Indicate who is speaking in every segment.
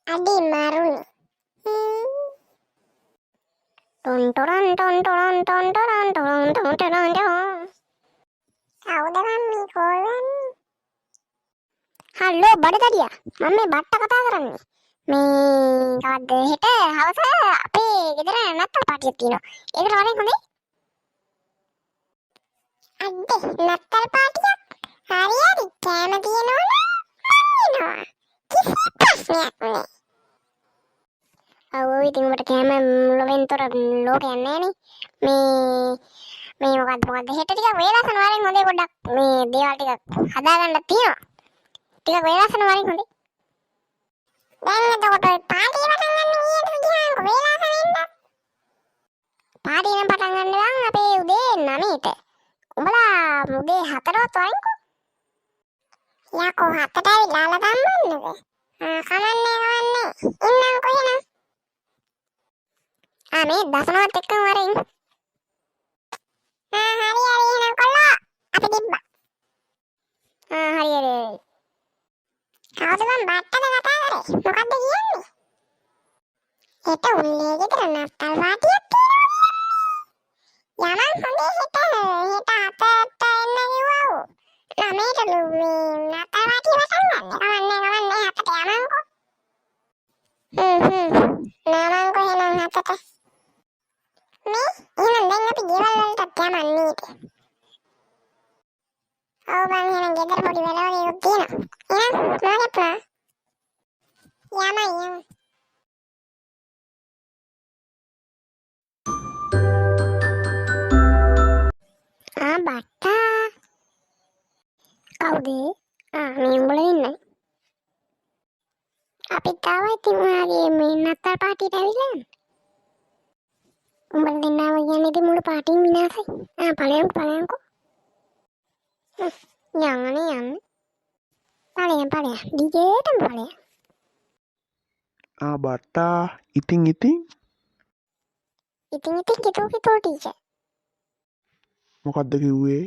Speaker 1: Adi maruni. Tontoran tontoran tontoran tontoran tontoran. කවුද මම්මි call වෙන්නේ? Hello බඩදඩියා. මම මේ බට්ට කතා කරන්නේ. මේ කවද්ද හෙට හවස අපේ ගෙදර නත්තල් පාටියක් තියෙනවා. ඒකට වරෙන් හොඳේ? අද්දේ නත්තල් පාටියක්? හරි හරි. කෑම තියෙනවනේ මම එනවා. කිසි ප්‍රශ්නයක් නෑ. ඔව් ඉතින් ඔබට කෑම ලොවෙන්තර ලෝකයක් නෑනේ. මේ මොකද්ද හෙට ටිකක් වේලාසන වරෙන් හොඳේ පොඩ්ඩක් මේ දේවල් ටිකක් හදාගන්න තියෙනවා. ටිකක් වේලාසන වරෙන් හොඳේ. දැන් එතකොට ඔය පාටිය පටන් ගන්න ඊයට ගියාම වේලාස වෙන්න. පාටිය නම් පටන් ගන්න නම් අපේ උදේ 9ට. උඹලා උදේ 4ට වරින්කෝ. යකෝ 7ට ඇවිල්ලා ගම්මන්නද? කමන්නේ. ඉන්නම්කෝ එහෙනම්. මේ දසනවත් එක්කම වරින්. හරි එහෙනම් කොල්ලෝ අපි තිබ්බා. හරි. කවුද මම බට්ටද කතා කරේ? මොකද්ද කියන්නේ? හෙට උල්ලේ ගෙදර නත්තල් පාටියක් තියෙනවා. යමන් හොඳේ හෙට 7ට එන්න කිව්වෝ. 9ට මේ නත්තල් පාටිය පටන් ගන්න. කමන්නේ 7ට යමන්කෝ. නමන්කෝ එහෙනම් 7ට. මේ එහෙනම් දැන් අපි ගෙවල් වලටත් යමන්නේ ඊට. ඔව් බං එහෙනම් ගෙදර පොඩි වෙලාවලියක් තියෙනවා. එහෙනම් මොකක්ද? යමයි. බට්ටා. කවුද? මේ උඹලා ඉන්නේ. අපිත් ආවා ඉතින් ඔයාගේ මේ නත්තල් පාටියට ඇවිල්ලා යන්න. උඹලා දෙන්නාම කියන්නේ ඉතින් මුළු පාටියම විනාශයි. ඵලයන්කෝ. යන්න. ඵලයන්. දිගටම ඵලයන්.
Speaker 2: බට්ටා ඉතින්
Speaker 1: කිතෝ ටීචර්.
Speaker 2: මොකද්ද කිව්වේ?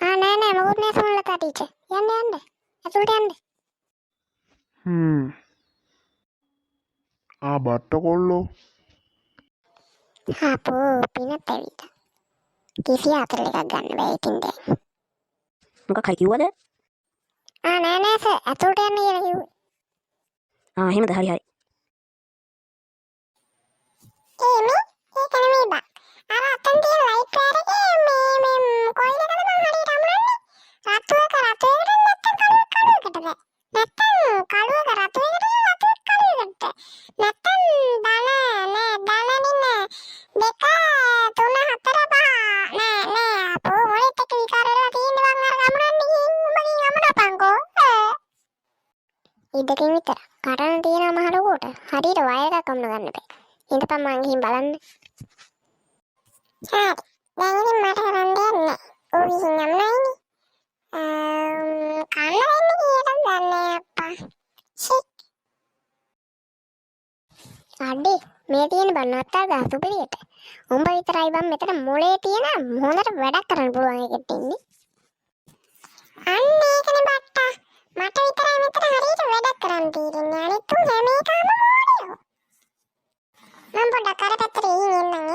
Speaker 1: නෑ මොකුත් නෑ සුන්ලතා ටීචර්. යන්න. ඇතුළට යන්න.
Speaker 2: බට්ට කොල්ලෝ.
Speaker 1: අපෝ පිනත් ඇවිත්. කිසි අතර එකක් ගන්න බෑ ඉතින් දැන්.
Speaker 3: මොකක් හරි කිව්වද?
Speaker 1: නෑ සර් ඇතුළට යන්න කියලා කිව්වේ.
Speaker 3: එහෙමද හරි.
Speaker 1: ඒක නෙමෙයි බා. අර අතන් තියෙන ලයිට් වයර් එකේ මේ කොයිල් එකද මම හරියට අමුරන්නේ? රතු එක නැත්තම් කළුවකටද? නැත්තම් කළුවක රතු එකටද කළුවකට? නැත්තම් දන 2 3 4 5 නෑ අපෝ මොලෙත් එක විකාර වෙලා තියෙන්නේ මං අර අමුරන්නේ උඹගෙන් අමුරපන්කෝ. ඉදකින් විතර කරන්න තියෙන මහලුවට හරියට වයර් එකක් අමුණ ගන්න බෑ. ඉඳපන් මං ගිහින් බලන්න. හරි. දැන් ඉතින් මට කරන්න දෙයක් නෑ. ඌ විසින් යමුනයිනේ. කන්න වෙන්නේ කීයටද දන්නේ අප්පා. අඩේ මේ තියෙන බන්නත්තා ගාසු පිළියට. උඹ විතරයි බම් මෙතන මොලේ තියෙන හොඳට වැඩක් කරන්න පුළුවන් එකට ඉන්නේ. අන්න ඒකනේ බට්ටා. මට විතරයි මෙතන හරියට වැඩක් කරන්න තියෙන්නේ. අනිත් උන් හැම එකම මොඩියෝ. මම පොඩ්ඩක් අර පැත්තට ගිහින් එන්නම්.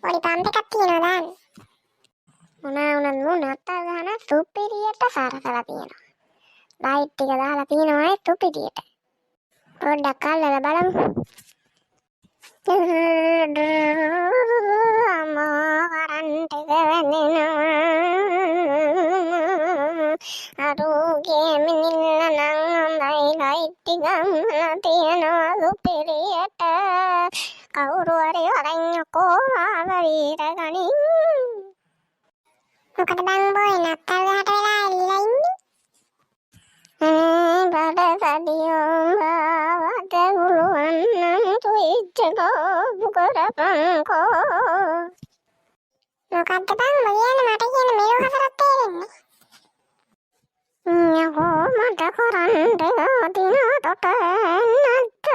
Speaker 1: පොඩි පම්ප් එකක් තියෙනවා දාන්න. මොනවා වුණත් නත්තල් ගහන සුපිරියට සරසලා තියෙනවා. ලයිට් ටික දාලා තියෙනවා ඒ සුපිරියට. පොඩ්ඩක් අල්ලලා බලමු. කරන්ට් එක වැනෙනවා. අරුගේ මිනිල්ල නම් හොඳයි ලයිට් ටික තියෙනවා සුපිරියට. කවුරු හරි අරන්යකෝ ආව වීරගනින්. මොකද බං බොයි නත්තල් ගහට වෙලා එල්ලලා ඉන්නේ? බඩසදියෝ බාවට ගුළුවන් නම් තුයිච්ච කෝපු කරපන්කෝ. මොකද්ද බං කියන මට කියන මෙලෝ හතරක් තේරෙන්නේ. යකෝ මට කරන්ට අදිනකොට නැත්ත.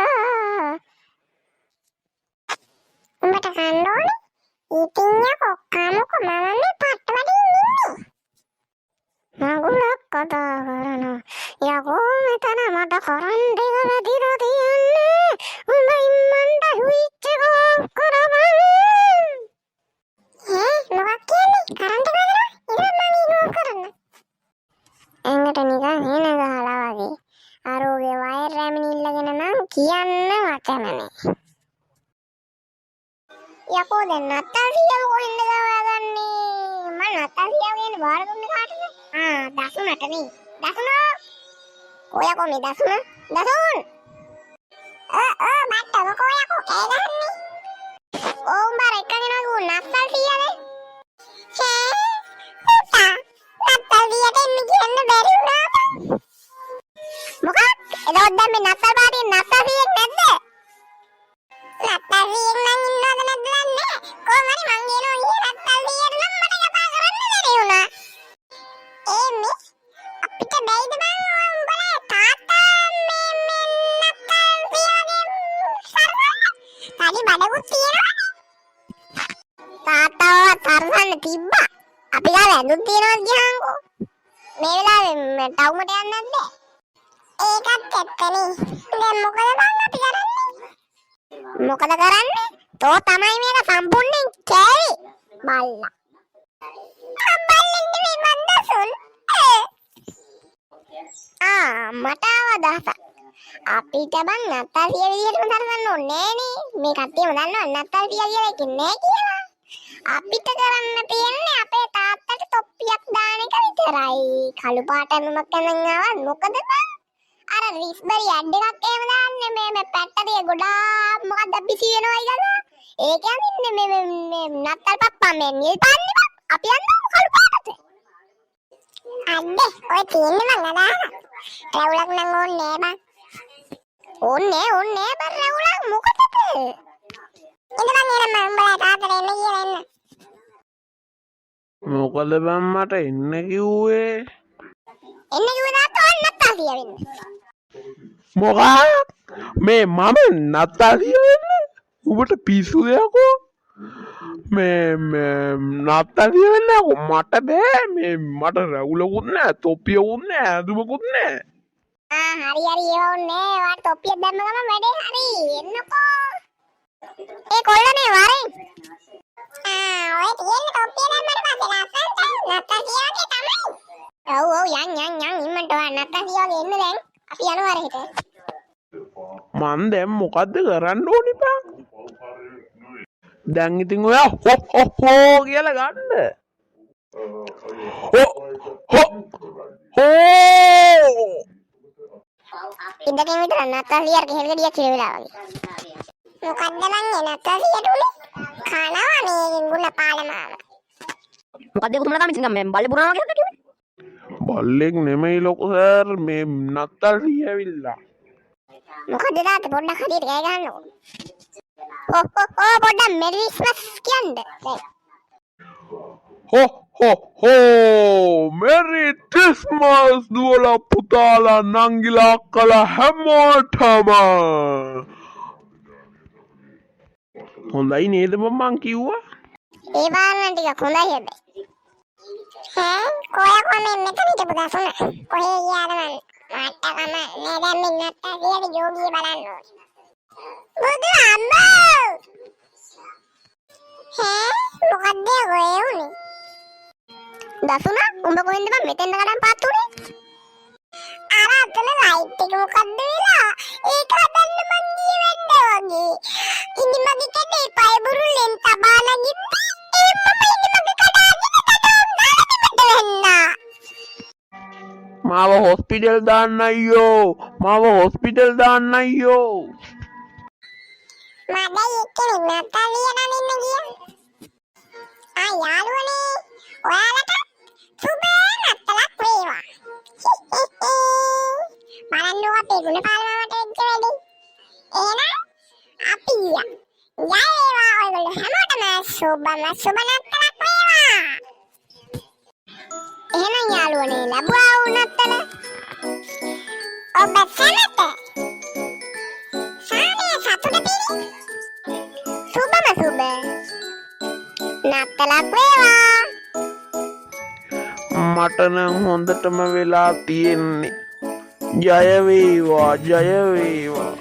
Speaker 1: උඹට කන්න ඕනේ? ඉතින් යකෝ කමුකෝ මම මේ පට්ට වලින් ඉන්නේ. මගුලක් කතා කරනවා. යකෝ මෙතන මට කරන්ට් එක වැදිලා තියන්නේ. උඹ ඉම්මන්ට ස්විච් එක ඔෆ් කරපන්. මොකක් කියන්නේ? කරන්ට් එක වැදිලා? ඉතින් මම ඉන්නව කරන්න. එංගට නිකන් හේන ගහලා වගේ. අරෝගේ වයර් රැමින් ඉල්ලගෙන නම් කියන්න වචන නෑ. යකෝ දැන් නත්තල් සියව කොහෙන්ද ගාවගන්නේ? මම නත්තල් සියව කියන්නේ බාර දුන්නේ කාටද? දසුනට නේ. දසුනෝ. කොයකෝ මේ දසුන? දසුන්. බට්ට කොයකෝ කෑ ගහන්නේ? උඹර එකගෙන ගු නත්තල් සියද? පුතා නත්තල් සියට එන්න කියන්න බැරි වුණාද? මොකක්? එතකොට දැන් මේ නත්තල් පාටියේ නත්තල් සියෙක් නැද්ද? නත්තල් සියෙක් නම් ඉන්නවද නැද්ද දන්නේ? කොහොමද මං කියනවා ඊයේ නත්තල් සියට නම් මට කතා කරන්න බැරි වුණා. මිස් අපිට බැයිද බං උඹලා තාත්තා මේ නත්තල් සියගේ සර්වන්න? තාඩි බඩකුත් තියෙනවනේ. තාත්තාව සර්වන්න තිබ්බා. අපි ගාව ඇඳුම් තියෙනවද කියහන්කෝ. මේ වෙලාවේ ටවුමට යන්නේ නැද්ද? ඒකත් ඇත්තනේ. දැන් මොකද බං අපි කරන්නේ? මොකද කරන්නේ? තෝ තමයි මේක සම්පූර්ණයෙන් කෑවේ. බල්ලා. අම්බල්ලෙන් නෙමෙයි මන් දසුන්. මට අවදහසක්. අපිට බං නත්තල් සිය විදිහටම තරගන්න ඕනේ නෑනේ. මේ කට්ටියම දන්නවා නත්තල් සිය කියලා එකක් නෑ කියලා. අපිට කරන්න තියෙන්නේ අපේ තාත්තට තොප්පියක් දාන එක විතරයි. කළු පාට ඇඳුමක් අඳන් ආවත් මොකද බං? අර රිස්බරි ඇඩ් එකක් එහෙම දාන්නේ මේ පැට්ටරිය ගොඩාක් මොකක්ද බිසි වෙනවයි ගලා. ඒ කියන්නේ මේ නත්තල් පප්පා මේ නිල් පාන්නේ බං. අපි යන්නේ කළු පාටට. අඩේ ඔය තියෙන්නේ මං අදාහන. රැවුලක් නම් ඕනේ නෑ බං. ඕනේ බං රැවුලක් මොකටද? ඉන්න බං එන්න මම උඹලා තාත්තට එන්න කියලා එන්න.
Speaker 2: මොකද බං මට එන්න කිව්වේ?
Speaker 1: එන්න කිව්වේ තාත්තා නත්තල් සිය වෙන්න.
Speaker 2: මොකක්? මේ මම නත්තලිය වෙන්න? උඹට පිස්සුද යකෝ? මේ නත්තලිය වෙන්න යකෝ මට බෑ. මේ මට රැවුලකුත් නෑ, තොප්පියකුත් නෑ, ඇඳුමකුත් නෑ.
Speaker 1: හරි ඒව ඕනේ. වාට තොප්පියක් දැම්ම ගමන් වැඩේ හරි. එන්නකෝ. ඒ කොල්ලනේ වරෙන්. ඔය තියෙන තොප්පිය දැම්මට පස්සේ ලස්සනට නත්තල් සියගේ තමයි. ඔව් යන් ඉන්නට වා නත්තල් සියගේ එන්න දැන්. අපි යනවා අර හිට.
Speaker 2: මන් දැන් මොකද්ද කරන්න ඕනි බං? දැන් ඉතින් ඔයා හෝ කියලා ගන්න.
Speaker 1: ඉඳගෙන විතර නත්තල් සියර කෙහෙල් ගෙඩියක් කියලා වෙලා වගේ. මොකද්ද මං ඒ නත්තල් සියට උනේ? කනවා මේ ගුණ පාලමාව.
Speaker 3: මොකක්ද ඒක තුමලා තමයි ඉතින් මේ බල්ලේ පුරනවා කියලා කිව්වේ?
Speaker 2: බල්ලෙක් නෙමෙයි ලොකු සර් මේ නත්තල් සිය ඇවිල්ලා.
Speaker 1: මොකද දාත පොඩ්ඩක් හරියට ගෑ ගන්නකො. පොඩ්ඩක් මෙරි ක්‍රිස්මස් කියන්න.
Speaker 2: මෙරි ක්‍රිස්මස් දුවලා පුතාලා නංගිලා අක්කලා හැමෝටම. හොඳයි නේද මං කිව්වා?
Speaker 1: ඒ බාන්න ටිකක් හොඳයි හැබැයි. කොයකෝ මේ මෙතන හිටපු දසුන. කොහේ ගියාද මන්? මට්ටකම නෑ දැන් මේ නත්තල් සියගේ ජෝගිය බලන්න ඕනේ. බුදු අම්මෝ! මොකද්ද ඔය උනේ? දසුන උඹ කොහෙන්ද බං මෙතෙන්ද කඩන් පාත් උනේ? අර අතන ලයිට් එක මොකද්ද වෙලා? ඒක හදන්න මං ගියේ වෙන්න වගේ. ඉනි මගේ කඩේ පය බුරුලෙන් තබාලා ගිහින් ඒ මම ඉනි මගේ කඩාගෙන වෙන්න.
Speaker 2: මාව හොස්පිටල් දාන්න අයියෝ.
Speaker 1: මඩයි එක්කෙනෙක් නත්තල් ලියන ඉන්න ගියා. යාළුවනේ ඔයාලට සුබ නත්තලක් වේවා. බලන්නකෝ අපේ ගුණ පාලමාවට වෙච්ච වැඩේ. එහෙනම් අපි ජය වේවා ඔයගොල්ලෝ හැමෝටම සුබ නත්තලක් වේවා. එහෙනම් යාළුවනේ ලැබුවා වූ නත්තල ඔබ සැමට සාමයේ සතුට පිරි සුබම නත්තලක් වේවා.
Speaker 2: මට නම් හොඳටම වෙලා තියෙන්නේ. ජය වේවා ජය වේවා.